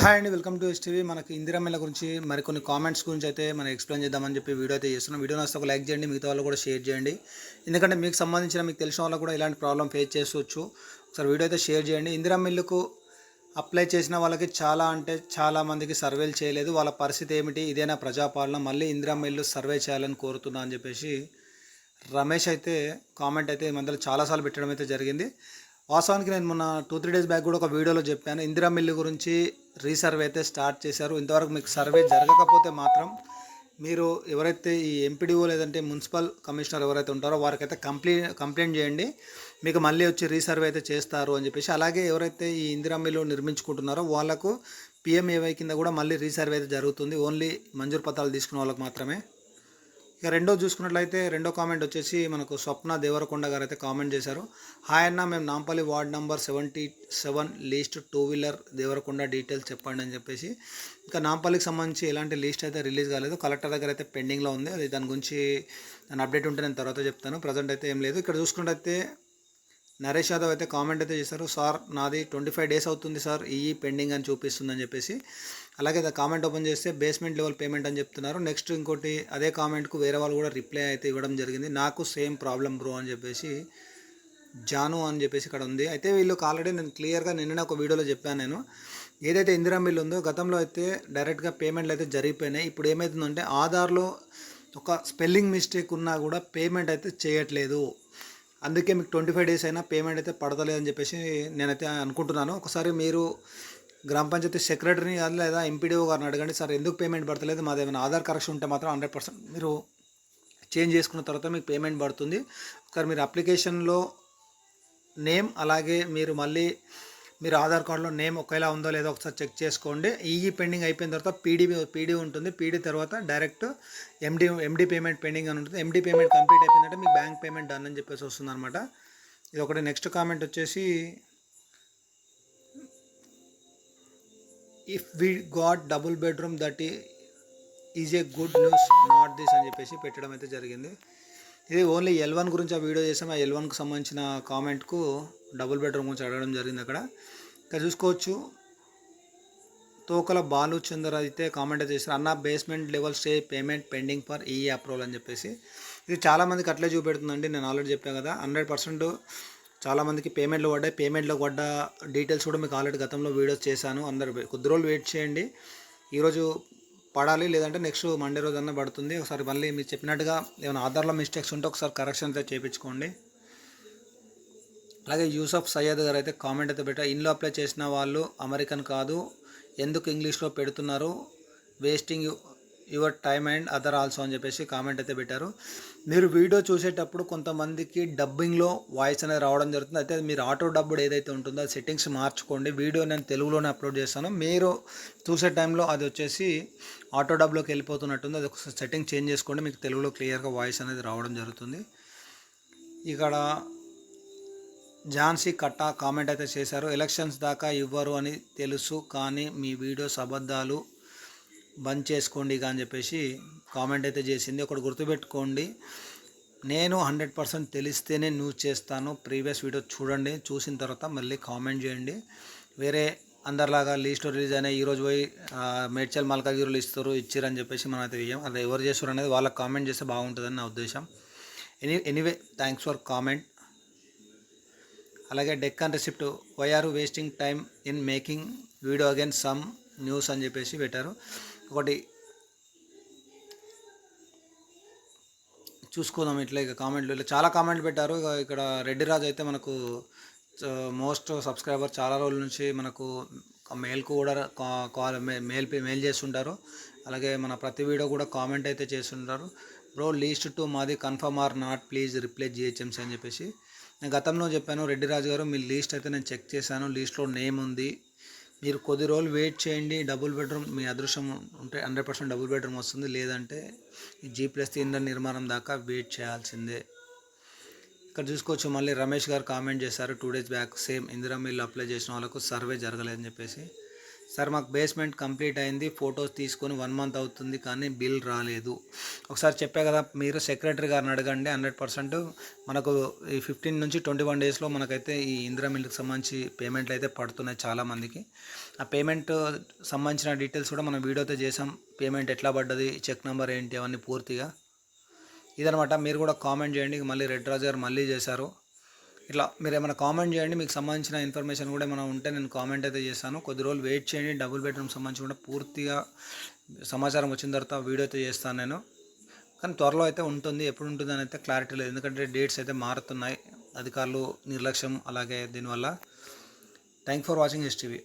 Hi అండి, welcome to STV. మనకి ఇందిరమ్మల గురించి మరికొన్ని కామెంట్స్ గురించి అయితే మనం ఎక్స్ప్లెయిన్ చేద్దామని చెప్పి వీడియో అయితే చేస్తున్నాం. వీడియో నచ్చితే ఒక లైక్ చేయండి, మిగతా వాళ్ళు కూడా షేర్ చేయండి. ఎందుకంటే మీకు సంబంధించిన మీకు తెలిసిన వాళ్ళు కూడా ఇలాంటి ప్రాబ్లం ఫేస్ చేసుకోవచ్చు. ఒకసారి వీడియో అయితే షేర్ చేయండి. ఇందిరమ్మిల్లుకు అప్లై చేసిన వాళ్ళకి చాలా మందికి సర్వేలు చేయలేదు. వాళ్ళ పరిస్థితి ఏమిటి, ఇదేనా ప్రజాపాలన, మళ్ళీ ఇందిరమ్మిల్లు సర్వే చేయాలని కోరుతున్నా అని చెప్పేసి రమేష్ అయితే కామెంట్ అయితే మధ్యలో చాలాసార్లు పెట్టడం అయితే జరిగింది. వాస్తవానికి నేను మొన్న 2-3 డేస్ బ్యాక్ కూడా ఒక వీడియోలో చెప్పాను, ఇందిరా మిల్లు గురించి రీసర్వే అయితే స్టార్ట్ చేశారు. ఇంతవరకు మీకు సర్వే జరగకపోతే మాత్రం మీరు ఎవరైతే ఈ ఎంపీడీఓ లేదంటే మున్సిపల్ కమిషనర్ ఎవరైతే ఉంటారో వారికైతే కంప్లైంట్ చేయండి, మీకు మళ్ళీ వచ్చి రీసర్వే అయితే చేస్తారు అని చెప్పేసి. అలాగే ఎవరైతే ఈ ఇందిరా మిల్లు నిర్మించుకుంటున్నారో వాళ్ళకు పిఎంఏవై కింద కూడా మళ్ళీ రీసర్వే అయితే జరుగుతుంది, ఓన్లీ మంజూరు పత్రాలు తీసుకున్న వాళ్ళకి మాత్రమే. ఇక రెండో చూసుకున్నట్లయితే రెండో కామెంట్ వచ్చేసి మనకు స్వప్న దేవరకొండ గారు అయితే కామెంట్ చేశారు. హాయ్ అన్న, మేము Nampally ward number 77 list 2 wheeler Devarakonda details చెప్పండి అని చెప్పేసి. ఇంకా నాంపల్లికి సంబంధించి ఎలాంటి లిస్ట్ అయితే రిలీజ్ కాలేదు, కలెక్టర్ దగ్గర అయితే పెండింగ్లో ఉంది. అది దాని గురించి నేను అప్డేట్ ఉంటే నేను తర్వాత చెప్తాను, ప్రజెంట్ అయితే ఏం లేదు. ఇక్కడ చూసుకున్నట్టయితే నరేష్ యాదవ్ అయితే కామెంట్ అయితే చేశారు, సార్ నాది 25 డేస్ అవుతుంది సార్, ఈ పెండింగ్ అని చూపిస్తుందని చెప్పేసి. అలాగే కామెంట్ ఓపెన్ చేస్తే బేస్మెంట్ లెవెల్ పేమెంట్ అని చెప్తున్నారు. నెక్స్ట్ ఇంకోటి అదే కామెంట్కు వేరే వాళ్ళు కూడా రిప్లై అయితే ఇవ్వడం జరిగింది, నాకు సేమ్ ప్రాబ్లం బ్రో అని చెప్పేసి జాను అని చెప్పేసి ఇక్కడ ఉంది. అయితే వీళ్ళకి ఆల్రెడీ నేను క్లియర్గా నిన్న ఒక వీడియోలో చెప్పాను, నేను ఏదైతే ఇందిరా మిల్ ఉందో గతంలో అయితే డైరెక్ట్గా పేమెంట్లు అయితే జరిగిపోయినాయి. ఇప్పుడు ఏమవుతుందంటే ఆధార్లో ఒక స్పెల్లింగ్ మిస్టేక్ ఉన్నా కూడా పేమెంట్ అయితే చేయట్లేదు. అందుకే మీకు 25 డేస్ అయినా పేమెంట్ అయితే పడతలేదని చెప్పేసి నేనైతే అనుకుంటున్నాను. ఒకసారి మీరు గ్రామ పంచాయతీ సెక్రటరీని లేదా ఎంపీడీఓ గారిని అడగండి, సార్ ఎందుకు పేమెంట్ పడతలేదు, మాది ఏమైనా ఆధార్ కరెక్షన్ ఉంటే మాత్రం 100% మీరు చేంజ్ చేసుకున్న తర్వాత మీకు పేమెంట్ పడుతుంది. ఒకసారి మీరు అప్లికేషన్లో నేమ్ అలాగే మీరు మళ్ళీ మీరు ఆధార్ కార్డులో నేమ్ ఒకేలా ఉందో లేదో ఒకసారి చెక్ చేసుకోండి. ఈ పెండింగ్ అయిపోయిన తర్వాత పీడీ ఉంటుంది, పీడీ తర్వాత డైరెక్ట్ ఎండి పేమెంట్ పెండింగ్ అని ఉంటుంది. ఎండి పేమెంట్ కంప్లీట్ అయిపోయిందంటే మీకు బ్యాంక్ పేమెంట్ డన్ అని చెప్పేసి వస్తుంది అనమాట. ఇది ఒకటి. నెక్స్ట్ కామెంట్ వచ్చేసి if we got double bedroom that is a good news not this అని చెప్పేసి పెట్టడం అయితే జరిగింది. ఇది ఓన్లీ L1 గురించి ఆ వీడియో చేసాం. ఆ L1కు సంబంధించిన కామెంట్కు డబుల్ బెడ్రూమ్ గురించి అడగడం జరిగింది. అక్కడ చూసుకోవచ్చు. తోకల బాలు చందర్ అయితే కామెంట్ చేశారు, అన్న basement level stay payment pending for ఈ అప్రూవల్ అని చెప్పేసి. ఇది చాలామందికి అట్లే చూపెడుతుందండి, నేను ఆల్రెడీ చెప్పాను కదా, 100% చాలామందికి పేమెంట్లో పడ్డాయి. పేమెంట్లో పడ్డ డీటెయిల్స్ కూడా మీకు ఆల్రెడీ గతంలో వీడియోస్ చేశాను. అందరు కొద్ది రోజులు వెయిట్ చేయండి, ఈరోజు పడాలి లేదంటే నెక్స్ట్ మండే రోజు అన్న పడుతుంది. ఒకసారి మళ్ళీ మీరు చెప్పినట్టుగా ఏమైనా ఆధార్లో మిస్టేక్స్ ఉంటే ఒకసారి కరెక్షన్ అయితే చేయించుకోండి. అలాగే యూసఫ్ సయ్యద్ గారు అయితే కామెంట్ అయితే పెట్టారు, ఇన్లో అప్లై చేసిన వాళ్ళు అమెరికన్ కాదు, ఎందుకు ఇంగ్లీష్లో పెడుతున్నారు, wasting your time and other also అని చెప్పేసి కామెంట్ అయితే పెట్టారు. మీరు వీడియో చూసేటప్పుడు కొంతమందికి డబ్బింగ్లో వాయిస్ అనేది రావడం జరుగుతుంది. అయితే మీరు ఆటో డబ్బుడు ఏదైతే ఉంటుందో అది సెట్టింగ్స్ మార్చుకోండి. వీడియో నేను తెలుగులోనే అప్లోడ్ చేస్తాను, మీరు చూసే టైంలో అది వచ్చేసి ఆటో డబ్బులోకి వెళ్ళిపోతున్నట్టుంది, అది ఒకసారి సెట్టింగ్ చేంజ్ చేసుకోండి, మీకు తెలుగులో క్లియర్గా వాయిస్ అనేది రావడం జరుగుతుంది. ఇక్కడ ఝాన్సీ కట్టా కామెంట్ అయితే చేశారు, ఎలక్షన్స్ దాకా ఇవ్వరు అని తెలుసు కానీ మీ వీడియోస్ అబద్ధాలు బంద్ చేసుకోండి అని చెప్పేసి కామెంట్ అయితే చేసింది. ఒకటి గుర్తుపెట్టుకోండి, నేను 100% తెలిస్తేనే న్యూస్ చేస్తాను. ప్రీవియస్ వీడియో చూడండి, చూసిన తర్వాత మళ్ళీ కామెంట్ చేయండి. వేరే అందరిలాగా లిస్ట్ రిలీజ్ అయినా ఈరోజు పోయి మేడ్చల్ మల్కాగిరిలో ఇచ్చిరని చెప్పేసి మనం అయితే ఇయ్యం. అది ఎవరు చేస్తారు అనేది వాళ్ళకి కామెంట్ చేస్తే బాగుంటుందని నా ఉద్దేశం. Anyway thanks for comment. అలాగే Deccan receipt, why are wasting time in making video again some news అని చెప్పేసి పెట్టారు. ఒకటి చూసుకుందాం, ఇట్లా ఇక కామెంట్లు ఇట్లా చాలా కామెంట్లు పెట్టారు. ఇక్కడ రెడ్డి రాజు అయితే మనకు మోస్ట్ సబ్స్క్రైబర్, చాలా రోజుల నుంచి మనకు మెయిల్కు కూడా మెయిల్ చేస్తుంటారు. అలాగే మన ప్రతి వీడియో కూడా కామెంట్ అయితే చేస్తుంటారు. బ్రో లీస్ట్ 2 మాది confirm or not please reply GHMC అని చెప్పేసి. నేను గతంలో చెప్పాను, రెడ్డి రాజు గారు మీ లీస్ట్ అయితే నేను చెక్ చేశాను, లీస్ట్లో నేమ్ ఉంది, మీరు కొద్ది రోజులు వెయిట్ చేయండి. డబుల్ బెడ్రూమ్ మీ అదృష్టం ఉంటే 100% డబుల్ బెడ్రూమ్ వస్తుంది, లేదంటే ఈ G+3 ఇంధన నిర్మాణం దాకా వెయిట్ చేయాల్సిందే. ఇక్కడ చూసుకోవచ్చు. మళ్ళీ రమేష్ గారు కామెంట్ చేశారు 2 days back, same Indira mill apply చేసిన వాళ్ళకు సర్వే జరగలేదని చెప్పేసి. సార్ మాకు బేస్మెంట్ కంప్లీట్ అయింది, ఫొటోస్ తీసుకొని 1 మంత్ అవుతుంది కానీ బిల్ రాలేదు. ఒకసారి చెప్పా కదా, మీరు సెక్రటరీ గారిని అడగండి. 100% మనకు ఈ 15 నుంచి 21 డేస్లో మనకైతే ఈ ఇందిరా మిల్లుకి సంబంధించి పేమెంట్లు అయితే పడుతున్నాయి చాలామందికి. ఆ పేమెంట్ సంబంధించిన డీటెయిల్స్ కూడా మనం వీడియోతో చేసాం. పేమెంట్ ఎట్లా పడ్డది, చెక్ నెంబర్ ఏంటి, అవన్నీ పూర్తిగా ఇదనమాట. మీరు కూడా కామెంట్ చేయండి. మళ్ళీ రెడ్ రాజు గారు మళ్ళీ చేశారు. ఇట్లా మీరు ఏమైనా కామెంట్ చేయండి, మీకు సంబంధించిన ఇన్ఫర్మేషన్ కూడా ఏమైనా ఉంటే నేను కామెంట్ అయితే చేస్తాను. కొద్ది రోజులు వెయిట్ చేయండి. డబుల్ బెడ్రూమ్ సంబంధించి కూడా పూర్తిగా సమాచారం వచ్చిన తర్వాత వీడియో అయితే చేస్తాను నేను. కానీ త్వరలో అయితే ఉంటుంది. ఎప్పుడు ఉంటుంది అని అయితే క్లారిటీ లేదు, ఎందుకంటే డేట్స్ అయితే మారుతున్నాయి. అధికారులు నిర్లక్ష్యం అలాగే దీనివల్ల. Thank for watching STV.